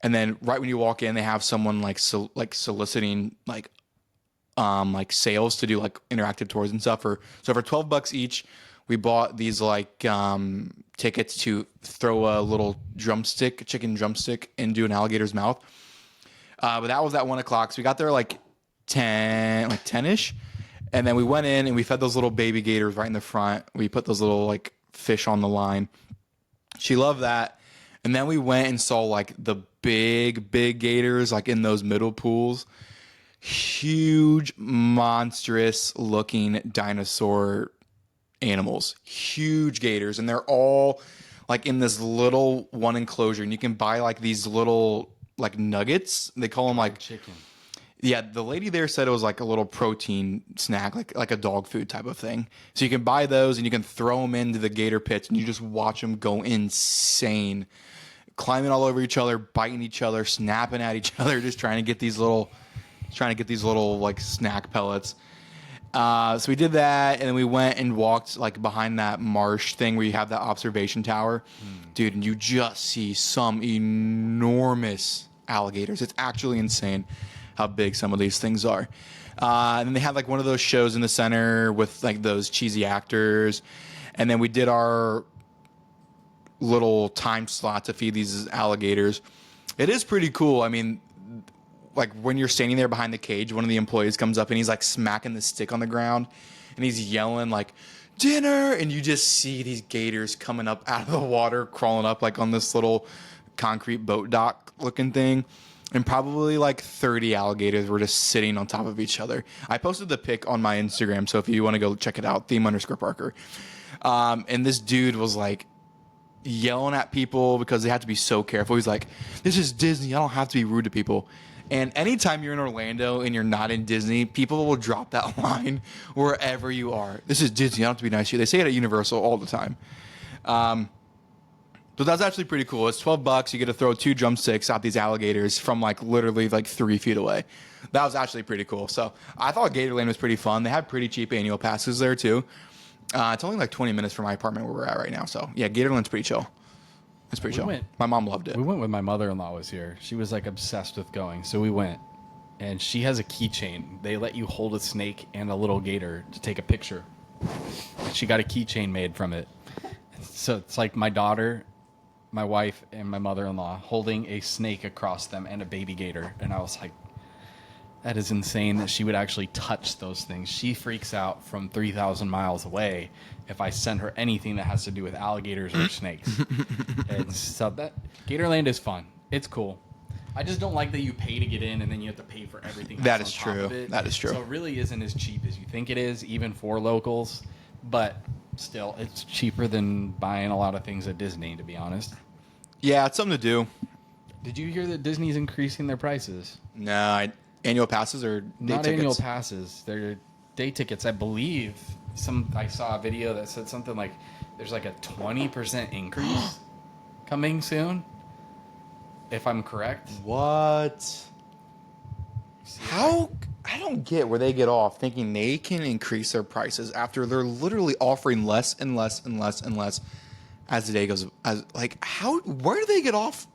and then right when you walk in, they have someone like soliciting like sales to do like interactive tours and stuff. So for $12 each, we bought these like tickets to throw a little chicken drumstick into an alligator's mouth. But that was at 1:00, so we got there like 10-ish. And then we went in and we fed those little baby gators right in the front. We put those little like fish on the line. She loved that. And then we went and saw like the big gators like in those middle pools. Huge, monstrous looking dinosaur animals. Huge gators. And they're all like in this little one enclosure. And you can buy like these little like nuggets. They call them like chicken. Yeah, the lady there said it was like a little protein snack, like a dog food type of thing. So you can buy those and you can throw them into the gator pits and you just watch them go insane, climbing all over each other, biting each other, snapping at each other, just trying to get these little like snack pellets. So we did that, and then we went and walked like behind that marsh thing where you have that observation tower, dude, and you just see some enormous alligators. It's actually insane how big some of these things are. And then they had like one of those shows in the center with like those cheesy actors, and then we did our little time slot to feed these alligators. It is pretty cool. I mean, like when you're standing there behind the cage, one of the employees comes up and he's like smacking the stick on the ground and he's yelling like dinner, and you just see these gators coming up out of the water, crawling up like on this little concrete boat dock looking thing, and probably like 30 alligators were just sitting on top of each other. I posted the pic on my Instagram, so if you want to go check it out, theme_Parker. And this dude was like yelling at people because they had to be so careful. He's like, this is Disney, I don't have to be rude to people. And anytime you're in Orlando and you're not in Disney, people will drop that line wherever you are. This is Disney, I don't have to be nice to you. They say it at Universal all the time. But that's actually pretty cool. It's $12. You get to throw 2 drumsticks at these alligators from like literally like 3 feet away. That was actually pretty cool. So I thought Gatorland was pretty fun. They have pretty cheap annual passes there too. It's only like 20 minutes from my apartment where we're at right now. So yeah, Gatorland's pretty chill. It's pretty chill. My mom loved it. We went when my mother-in-law was here. She was like obsessed with going. So we went. And she has a keychain. They let you hold a snake and a little gator to take a picture. And she got a keychain made from it. So it's like my daughter, my wife, and my mother-in-law holding a snake across them and a baby gator. And I was like, that is insane that she would actually touch those things. She freaks out from 3,000 miles away if I send her anything that has to do with alligators or snakes. And so that Gatorland is fun. It's cool. I just don't like that you pay to get in and then you have to pay for everything. That is true. That is true. So it really isn't as cheap as you think it is, even for locals. But still, it's cheaper than buying a lot of things at Disney, to be honest. Yeah, it's something to do. Did you hear that Disney's increasing their prices? No, annual passes or day Not tickets? annual passes. They're day tickets, I believe. I saw a video that said something like there's like a 20% increase coming soon, if I'm correct. What? How? I don't get where they get off thinking they can increase their prices after they're literally offering less and less and less and less as the day goes. Where do they get off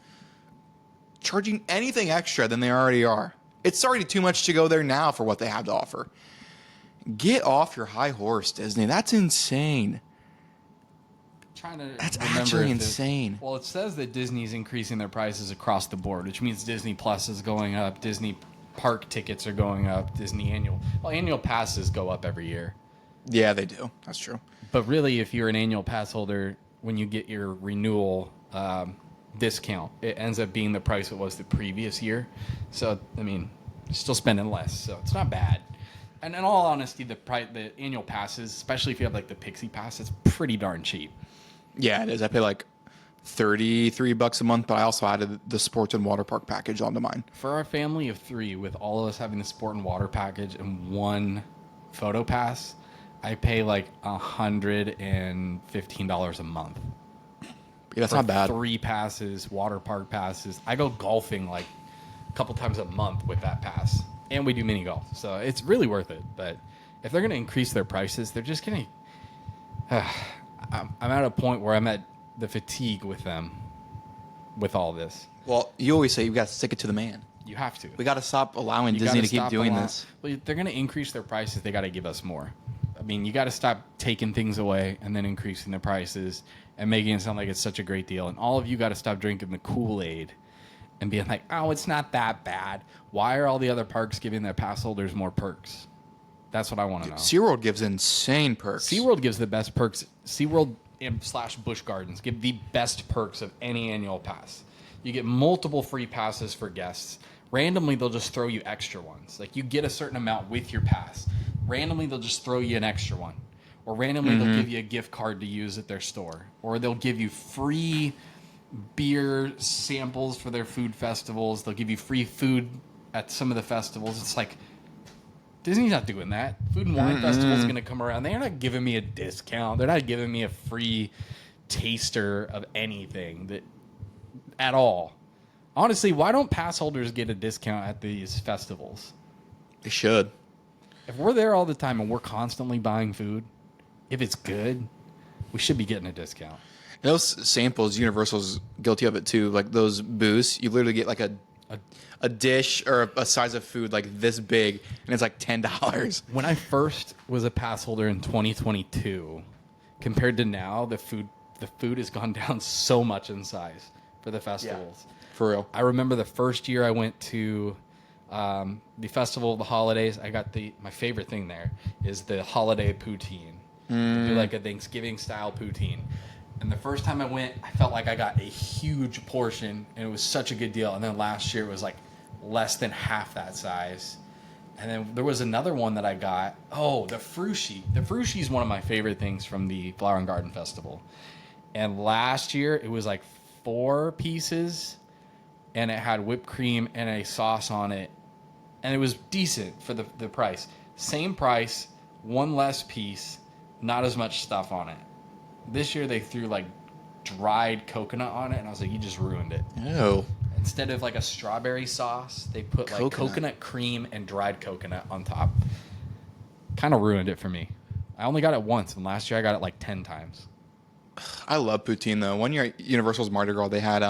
charging anything extra than they already are? It's already too much to go there now for what they have to offer. Get off your high horse, Disney. That's insane. That's actually insane. Well, it says that Disney's increasing their prices across the board, which means Disney Plus is going up, Disney park tickets are going up, Disney annual passes go up every year. Yeah, they do. That's true. But really, if you're an annual pass holder, when you get your renewal discount, it ends up being the price it was the previous year. So, I mean, you're still spending less, so it's not bad. And in all honesty, the annual passes, especially if you have like the Pixie Pass, it's pretty darn cheap. Yeah, it is. I pay like $33 a month, but I also added the sports and water park package onto mine. For our family of 3, with all of us having the sport and water package and 1 photo pass, I pay like $115 a month. Yeah, that's not bad. 3 passes, water park passes. I go golfing like a couple times a month with that pass. And we do mini golf. So it's really worth it. But if they're going to increase their prices, they're just going to... I'm at a point where I'm at the fatigue with them with all this. Well, you always say you got to stick it to the man. You have to. We got to stop allowing Disney to keep doing this. Well, if they're going to increase their prices, they got to give us more. I mean, you got to stop taking things away and then increasing the prices and making it sound like it's such a great deal. And all of you got to stop drinking the Kool-Aid and being like, oh, it's not that bad. Why are all the other parks giving their pass holders more perks? That's what I want to know. SeaWorld gives insane perks. SeaWorld gives the best perks. SeaWorld / Busch Gardens give the best perks of any annual pass. You get multiple free passes for guests. Randomly, they'll just throw you extra ones. Like, you get a certain amount with your pass. Randomly, they'll just throw you an extra one. Or randomly, they'll give you a gift card to use at their store. Or they'll give you free beer samples for their food festivals. They'll give you free food at some of the festivals. It's like, Disney's not doing that. Food and Wine Festival is going to come around. They're not giving me a discount. They're not giving me a free taster of anything at all. Honestly, why don't pass holders get a discount at these festivals? They should. If we're there all the time and we're constantly buying food, if it's good, we should be getting a discount. Those samples, Universal's guilty of it too. Like those booths, you literally get like a dish or a size of food like this big, and it's like $10. When I first was a pass holder in 2022, compared to now, the food has gone down so much in size for the festivals. For real. I remember the first year I went to the Festival of the Holidays. I got my favorite thing there is the holiday poutine. They do like a Thanksgiving style poutine. And the first time I went, I felt like I got a huge portion, and it was such a good deal. And then last year it was like less than half that size. And then there was another one that I got. Oh, the frushi. The frushi is one of my favorite things from the Flower and Garden Festival. And last year it was like 4 pieces, and it had whipped cream and a sauce on it. And it was decent for the price. Same price, 1 less piece, not as much stuff on it. This year they threw like dried coconut on it, and I was like, you just ruined it. No. Instead of like a strawberry sauce, they put like coconut cream and dried coconut on top. Kind of ruined it for me. I only got it once, and last year I got it like 10 times. I love poutine though. One year at Universal's Mardi Gras, they had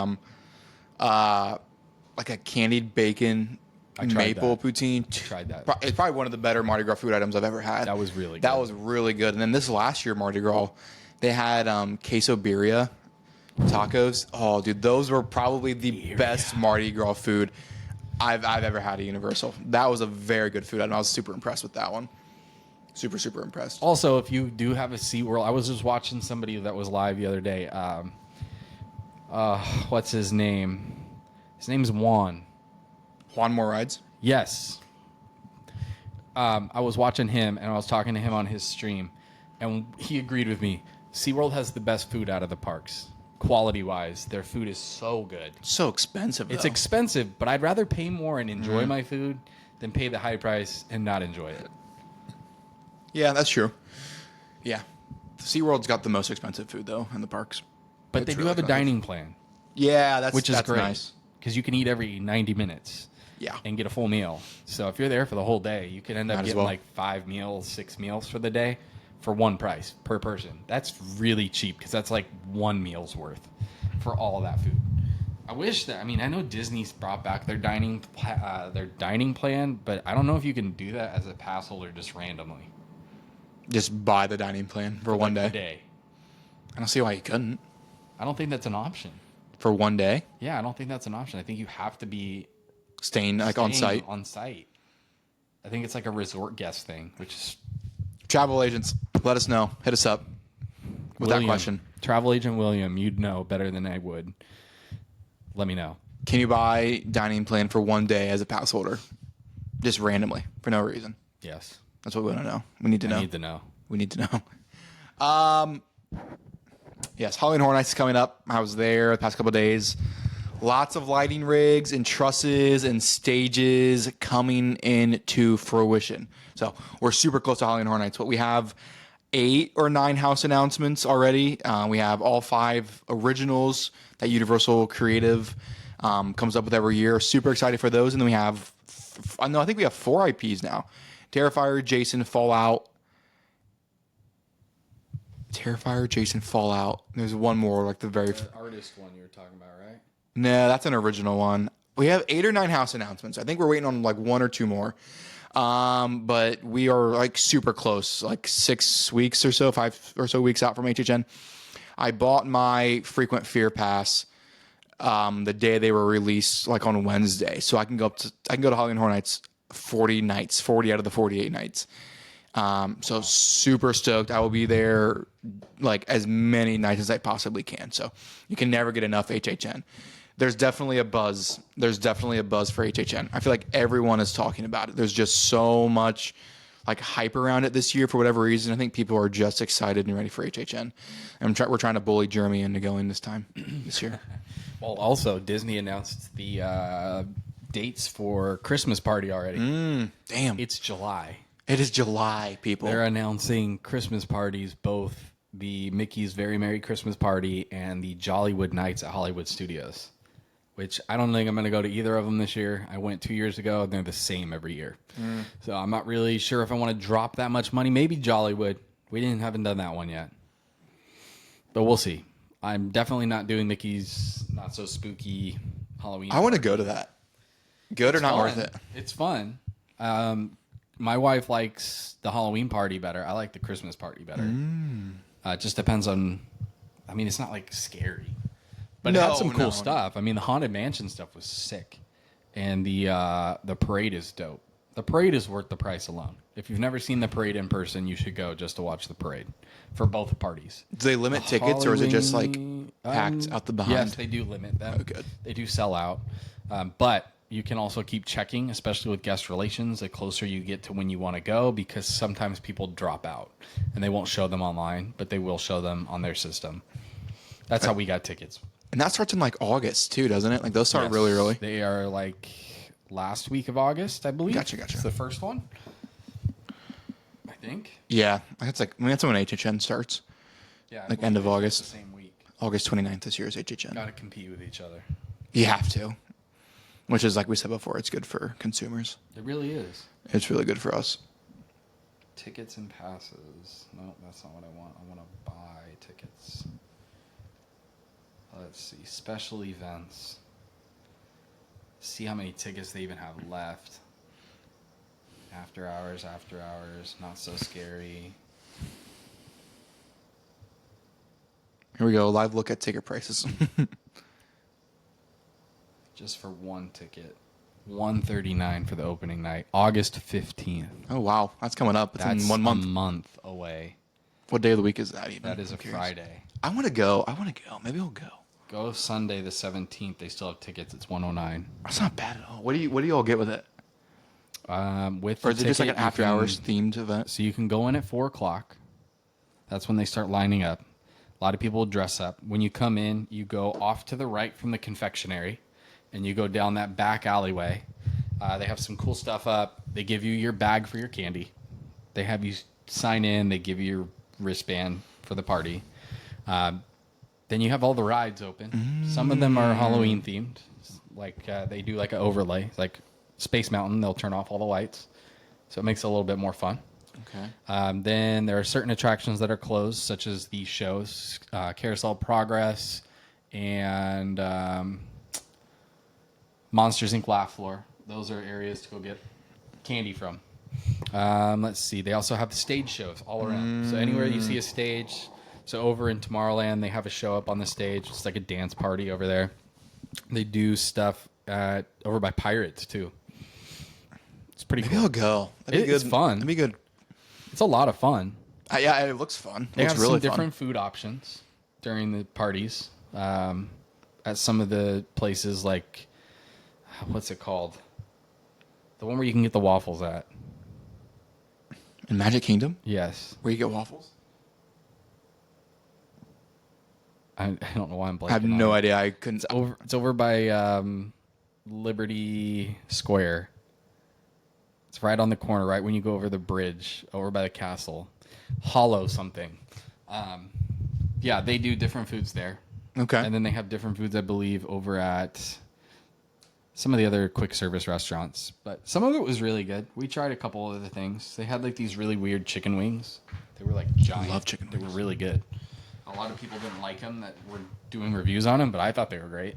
like a candied bacon maple poutine. I tried that. It's probably one of the better Mardi Gras food items I've ever had. That was really good. That was really good. And then this last year Mardi Gras, they had queso birria tacos. Oh, dude, those were probably the best Mardi Gras food I've ever had at Universal. That was a very good food item. I was super impressed with that one. Super, super impressed. Also, if you do have a SeaWorld, I was just watching somebody that was live the other day. What's his name? His name's Juan. Juan More Rides? Yes. I was watching him, and I was talking to him on his stream, and he agreed with me. SeaWorld has the best food out of the parks. Quality-wise, their food is so good. So expensive, though. It's expensive, but I'd rather pay more and enjoy my food than pay the high price and not enjoy it. Yeah, that's true. Yeah. SeaWorld's got the most expensive food, though, in the parks. But It's they do really have a expensive. dining plan, Yeah, which is that's great. nice. Because you can eat every 90 minutes. Yeah. And get a full meal. So if you're there for the whole day, you can end up Might as getting well. like 5 meals, 6 meals for the day for one price per person. That's really cheap because that's like 1 meal's worth for all of that food. I wish that, I mean, I know Disney's brought back their dining plan, but I don't know if you can do that as a pass holder just randomly. Just buy the dining plan for one Like, day. I don't see why you couldn't. I don't think that's an option. For one day? Yeah, I don't think that's an option. I think you have to be Staying on site? On site. I think it's like a resort guest thing, which is Travel agents, let us know. Hit us up with that question. Travel agent William, you'd know better than I would. Let me know. Can you buy dining plan for one day as a pass holder? Just randomly, for no reason. Yes. That's what we want to know. We need to know. I need to know. We need to know. Yes, Halloween Horror Nights is coming up. I was there the past couple of days. Lots of lighting rigs and trusses and stages coming into fruition. So we're super close to Halloween Horror Nights. But we have 8 or 9 house announcements already. We have all 5 originals that Universal Creative comes up with every year. Super excited for those. And then we have, I think we have 4 IPs now. Terrifier, Jason, Fallout. There's one more, like the very... The artist one you were talking about, right? No, that's an original one. We have 8 or 9 house announcements. I think we're waiting on like 1 or 2 more. But we are like super close, like 6 weeks or so, 5 or so weeks out from HHN. I bought my frequent fear pass the day they were released, like on Wednesday, so I can go to Halloween Horror Nights 40 nights, 40 out of the 48 nights. So super stoked. I will be there like as many nights as I possibly can. So you can never get enough HHN. There's definitely a buzz. For HHN. I feel like everyone is talking about it. There's just so much like hype around it this year for whatever reason. I think people are just excited and ready for HHN. And we're trying to bully Jeremy into going this year. Well, also, Disney announced the dates for Christmas party already. Damn. It's July. It is July, people. They're announcing Christmas parties, both the Mickey's Very Merry Christmas Party and the Jollywood Nights at Hollywood Studios. which I don't think I'm going to go to either of them this year. I went 2 years ago, and they're the same every year. So I'm not really sure if I want to drop that much money. Maybe Jollywood. We haven't done that one yet. But we'll see. I'm definitely not doing Mickey's Not So Spooky Halloween. I want to go to that. Good or not fun. worth it? It's fun. My wife likes the Halloween party better. I like the Christmas party better. It just depends on. I mean, it's not like scary, but it had some cool stuff. I mean, the Haunted Mansion stuff was sick, and the parade is dope. The parade is worth the price alone. If you've never seen the parade in person, you should go just to watch the parade for both parties. Do they limit tickets, or is it just like packed out the behind? Yes, they do limit them. Oh, good. They do sell out, but you can also keep checking, especially with guest relations, the closer you get to when you want to go, because sometimes people drop out and they won't show them online, but they will show them on their system. That's how we got tickets. And that starts in like August too, doesn't it? Like those start really early. They are like last week of August, I believe. Gotcha. It's the first one, I think. Yeah, that's like that's when HHN starts. Yeah, like end of August. The same week. August 29th this year is HHN. Got to compete with each other. You have to. Which is, like we said before, it's good for consumers. It really is. It's really good for us. Tickets and passes. No, that's not what I want. I want to buy tickets. Let's see. Special events. See how many tickets they even have left. After hours. Not so scary. Here we go. Live look at ticket prices. Just for one ticket. $139 for the opening night. August 15th. Oh, wow. That's coming up. It's That's in 1 month. a month away. What day of the week is that even? That is I'm a curious. Friday. I want to go. Maybe I'll go. Go Sunday the 17th. They still have tickets. It's $109. That's not bad at all. What do you all get with it? With Or is it just like an ticket, you after hours themed event? So you can go in at 4 o'clock. That's when they start lining up. A lot of people dress up. When you come in, you go off to the right from the confectionery, and you go down that back alleyway. They have some cool stuff up. They give you your bag for your candy. They have you sign in. They give you your wristband for the party. Then you have all the rides open. Some of them are Halloween themed. Like they do like an overlay, like Space Mountain. They'll turn off all the lights, so it makes it a little bit more fun. Okay. Then there are certain attractions that are closed, such as the shows, Carousel Progress, and Monsters Inc. Laugh Floor. Those are areas to go get candy from. Let's see. They also have stage shows all around. So anywhere you see a stage. So over in Tomorrowland, they have a show up on the stage. It's like a dance party over there. They do stuff over by Pirates, too. It's pretty Maybe cool. I'll go. That'd be good. It's fun. That'd be good. It's a lot of fun. Yeah, it looks fun. They It looks have really some fun. different food options during the parties. At some of the places, like, what's it called? The one where you can get the waffles at. In Magic Kingdom? Yes. Where you get waffles? I don't know why I'm blanking. I have no idea. I couldn't. It's over by Liberty Square. It's right on the corner, right when you go over the bridge, over by the castle. Hollow something. Yeah, they do different foods there. Okay. And then they have different foods, I believe, over at some of the other quick service restaurants. But some of it was really good. We tried a couple other things. They had like these really weird chicken wings. They were like giant. I love chicken They wings. were really good. A lot of people didn't like them that were doing reviews on them, but I thought they were great.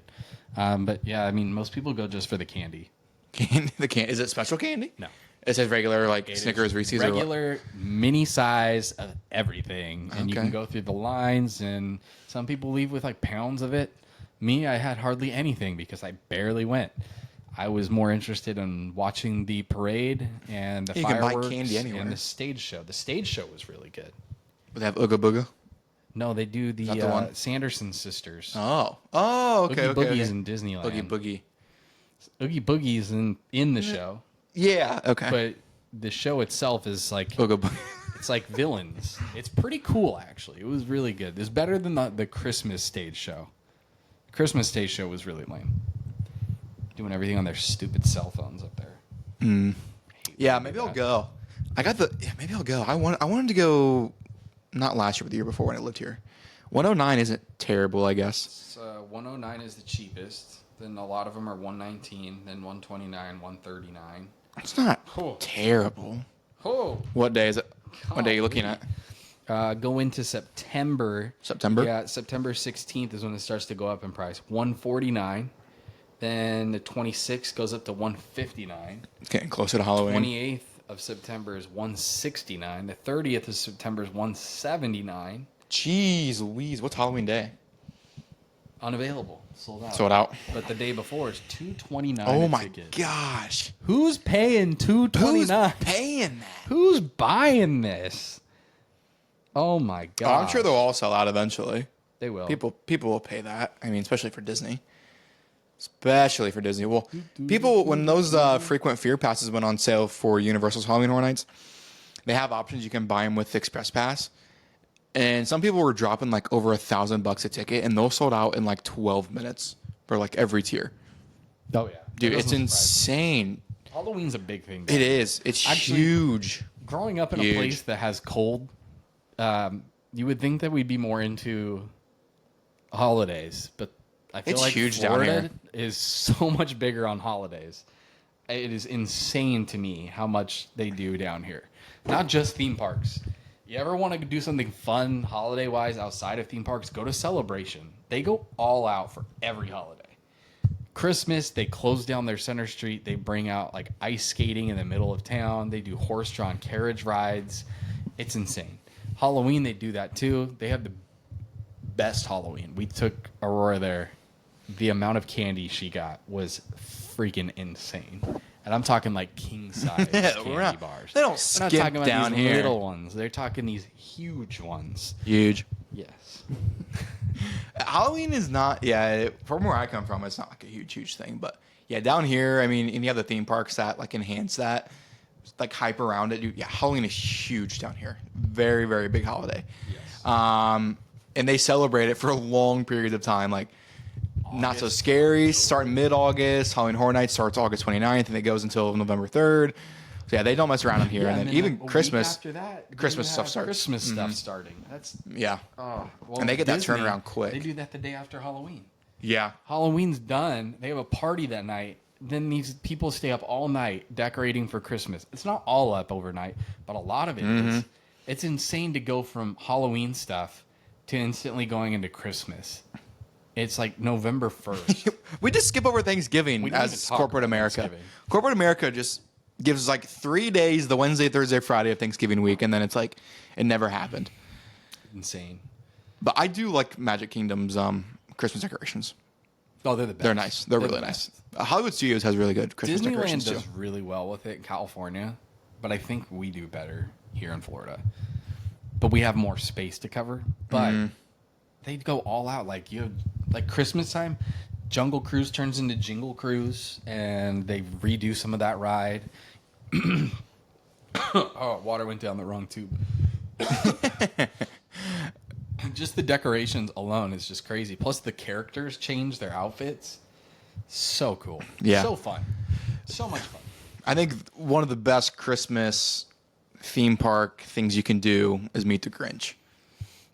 But yeah, I mean, most people go just for the candy. Candy? The candy? Is it special candy? No. It says regular, like It Snickers, is Reese's, or what? regular mini size of everything, and you Okay. can go through the lines. And some people leave with like pounds of it. Me, I had hardly anything because I barely went. I was more interested in watching the parade and the You can buy fireworks candy anywhere. and the stage show. The stage show was really good. Would they have Ooga Booga? No, they do the, that the one? Sanderson sisters. Oh, okay, Oogie okay. Boogie's okay. in Disneyland. Oogie Boogie. Oogie Boogie's in the show, Yeah, okay. but the show itself is like Ooga Boogie. it's like villains. It's pretty cool, actually. It was really good. It's better than the Christmas stage show. The Christmas stage show was really lame. Doing everything on their stupid cell phones up there. Yeah, maybe I'll go. Maybe I'll go. I wanted to go, not last year, but the year before when I lived here. 109 isn't terrible, I guess. So 109 is the cheapest. Then a lot of them are 119, then 129, 139. It's not Oh. terrible. Oh, What day is it? What day are you looking at? go into September. September? Yeah, September 16th is when it starts to go up in price. 149. Then the 26th goes up to 159. It's getting closer to Halloween. 28th of September is 169. The 30th of September is 179. Jeez Louise, what's Halloween day? Unavailable. Sold out. Sold out. But the day before is 229. Oh a my ticket. gosh. Who's paying Who's $229? paying that? Who's buying this? Oh my god! Oh, I'm sure they'll all sell out eventually. They will. People will pay that. I mean, especially for Disney. Especially for Disney. Well, people, when those frequent fear passes went on sale for Universal's Halloween Horror Nights, they have options. You can buy them with Express Pass. And some people were dropping like over $1,000 a ticket, and those sold out in like 12 minutes for like every tier. Oh yeah, Dude, That it's doesn't surprise me. insane. Halloween's a big thing. It is. It's Actually, huge. Growing up in Huge. a place that has cold, you would think that we'd be more into holidays, but I feel It's like huge down Florida here. is so much bigger on holidays. It is insane to me how much they do down here. Not just theme parks. You ever want to do something fun holiday-wise outside of theme parks, go to Celebration. They go all out for every holiday. Christmas, they close down their center street. They bring out like ice skating in the middle of town. They do horse-drawn carriage rides. It's insane. Halloween, they do that too. They have the best Halloween. We took Aurora there. The amount of candy she got was freaking insane. And I'm talking like king size candy bars. They don't They're not skip talking about down these here. little ones. They're talking these huge ones. Huge. Yes. Halloween is not, from where I come from, it's not like a huge thing. But yeah, down here, I mean, and you have the theme parks that like enhance that, like hype around it. Dude, yeah, Halloween is huge down here. Very, very big holiday. Yes. And they celebrate it for long periods of time. Like, Not So Scary, starting mid-August. Halloween Horror Nights starts August 29th, and it goes until November 3rd. So yeah, they don't mess around in here. Yeah, and then like, even a week Christmas, after that, Christmas you stuff have starts. Christmas stuff starting. That's Yeah. well, And they get that Disney, turnaround quick. They do that the day after Halloween. Yeah. Halloween's done. They have a party that night. Then these people stay up all night decorating for Christmas. It's not all up overnight, but a lot of it is. It's insane to go from Halloween stuff to instantly going into Christmas. It's like November 1st. We just skip over Thanksgiving We don't even as talk corporate about America. Thanksgiving. Corporate America just gives like 3 days, the Wednesday, Thursday, Friday of Thanksgiving week, and then it's like it never happened. Insane. But I do like Magic Kingdom's Christmas decorations. Oh, they're the best. They're nice. They're really the nice. best. Hollywood Studios has really good Christmas decorations Disneyland too. does really well with it in California, but I think we do better here in Florida. But we have more space to cover. But they go all out. Like you have, like Christmas time, Jungle Cruise turns into Jingle Cruise, and they redo some of that ride. Oh, water went down the wrong tube. Just the decorations alone is just crazy. Plus the characters change their outfits. So cool. Yeah. So fun. So much fun. I think one of the best Christmas theme park things you can do is meet the Grinch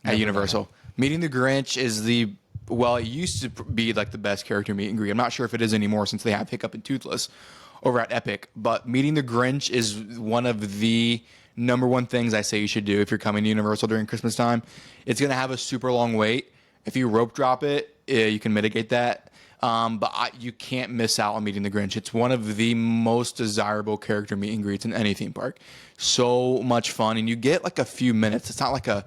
at Universal. Meeting the Grinch is it used to be like the best character meet and greet. I'm not sure if it is anymore since they have Hiccup and Toothless over at Epic, but meeting the Grinch is one of the number one things I say you should do if you're coming to Universal during Christmas time. It's going to have a super long wait. If you rope drop it, you can mitigate that. You can't miss out on meeting the Grinch. It's one of the most desirable character meet and greets in any theme park. So much fun, and you get like a few minutes. It's not like a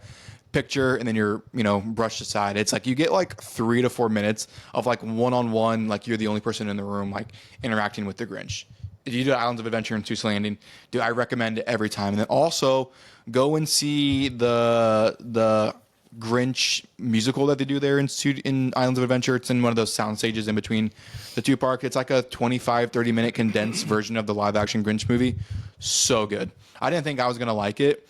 picture and then you're brushed aside. It's like you get like 3 to 4 minutes of like one-on-one, like you're the only person in the room like interacting with the Grinch. If you do Islands of Adventure in Seuss Landing, dude, I recommend it every time. And then also go and see the Grinch musical that they do there in Islands of Adventure. It's in one of those sound stages in between the two parks. It's like a 25-30 minute condensed version of the live action Grinch movie. So good. I didn't think I was gonna like it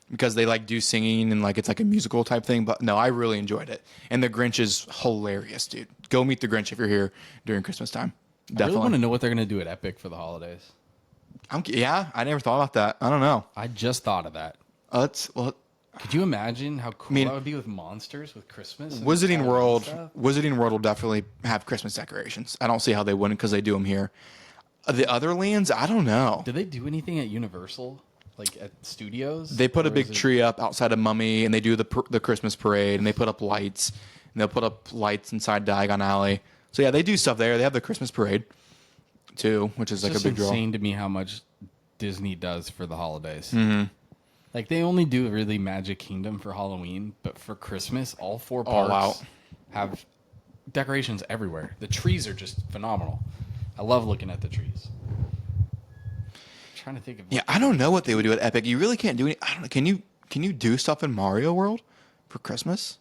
because they like do singing and like it's like a musical type thing, but no, I really enjoyed it. And the Grinch is hilarious, dude. Go meet the Grinch if you're here during Christmas time. I really Definitely. want to know what they're going to do at Epic for the holidays. I never thought about that. I don't know. I just thought of that. I Could you imagine how cool mean, that would be with monsters with Christmas? And Wizarding Halloween World, stuff? Wizarding World will definitely have Christmas decorations. I don't see how they wouldn't because they do them here. The other lands, I don't know. Do they do anything at Universal, like at studios? They put a Or big is it- tree up outside of Mummy, and they do the Christmas parade, and they put up lights, and they'll put up lights inside Diagon Alley. So yeah, they do stuff there. They have the Christmas parade too, which is It's like a just big draw. insane to me how much Disney does for the holidays. Mm-hmm. Like they only do really Magic Kingdom for Halloween, but for Christmas, all 4 All parks out. have decorations everywhere. The trees are just phenomenal. I love looking at the trees. I'm trying to think of Yeah, I don't know what they would do at Epic. You really can't do any. I don't know. Can you do stuff in Mario World for Christmas?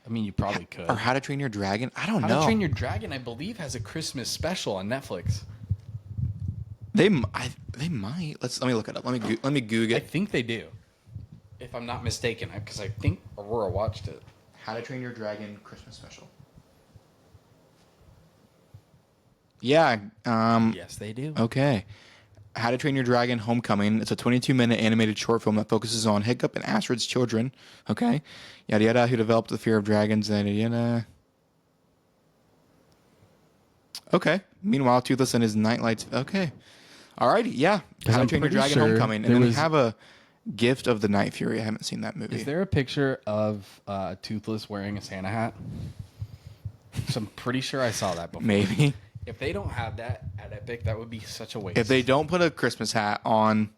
I mean, you probably could. Or How to Train Your Dragon? I don't How know. to Train Your Dragon, I believe, has a Christmas special on Netflix. They might. Let me look it up. Let me Google I it. think they do, if I'm not mistaken, because I think Aurora watched it. How to Train Your Dragon Christmas special. Yeah. Yes, they do. Okay. How to Train Your Dragon Homecoming. It's a 22-minute animated short film that focuses on Hiccup and Astrid's children. Okay. Yada yada, who developed the fear of dragons. Yada yada. Okay. Meanwhile, Toothless and his nightlights. Okay. Alrighty. Yeah. How to I'm Train Your pretty Dragon sure Homecoming. And there then we was- have a Gift of the Night Fury. I haven't seen that movie. Is there a picture of Toothless wearing a Santa hat? So I'm pretty sure I saw that before. Maybe. If they don't have that at Epic, that would be such a waste. If they don't put a Christmas hat on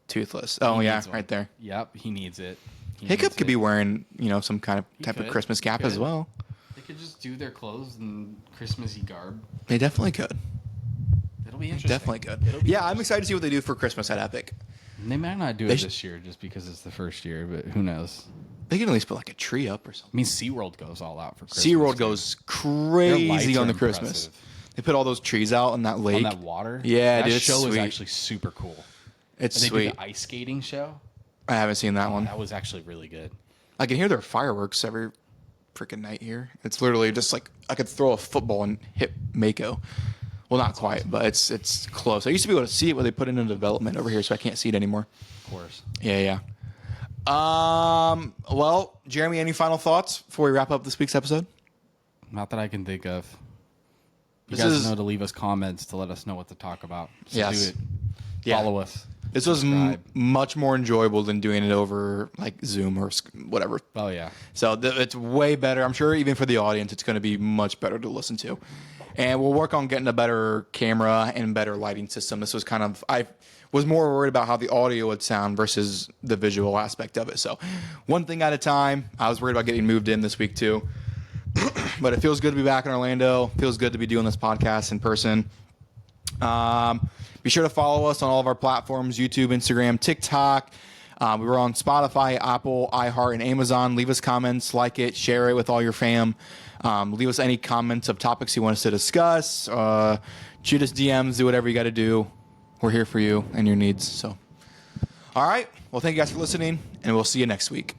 Toothless. Oh, He yeah. needs one. Right there. Yep, he needs it. He Hiccup needs could it. be wearing, some kind of He type of could. Christmas He cap as could. well. They could just do their clothes in Christmassy garb. They definitely could. It'll be interesting. Definitely could. It'll be Yeah, I'm interesting. excited to see what they do for Christmas at Epic. They might not do They it sh- this year just because it's the first year, but who knows? They can at least put like a tree up or I something. mean, SeaWorld goes all out for Christmas. SeaWorld too. goes Their lights crazy on are the Christmas. impressive. They put all those trees out in that lake. On that water. Yeah, that dude, it's show is sweet. actually super cool. It's They sweet. did the ice skating show. I haven't seen that one. That was actually really good. I can hear their fireworks every freaking night here. It's literally just like I could throw a football and hit Mako. Well, not quite, but it's close. I used to be able to see it when they put it into development over here, so I can't see it anymore. Of course. Yeah. Well, Jeremy, any final thoughts before we wrap up this week's episode? Not that I can think of. You This guys is- know to leave us comments to let us know what to talk about. So Yes. do it. Yeah. Follow us. This was Subscribe. much more enjoyable than doing it over like Zoom or whatever. Oh, yeah. So it's way better. I'm sure even for the audience, it's going to be much better to listen to. And we'll work on getting a better camera and better lighting system. This was I was more worried about how the audio would sound versus the visual aspect of it. So one thing at a time. I was worried about getting moved in this week too. But it feels good to be back in Orlando. Feels good to be doing this podcast in person. Be sure to follow us on all of our platforms, YouTube, Instagram, TikTok. We were on Spotify, Apple, iHeart, and Amazon. Leave us comments, like it, share it with all your fam. Leave us any comments of topics you want us to discuss. Shoot us DMs, do whatever you got to do. We're here for you and your needs. So, all right. Well, thank you guys for listening, and we'll see you next week.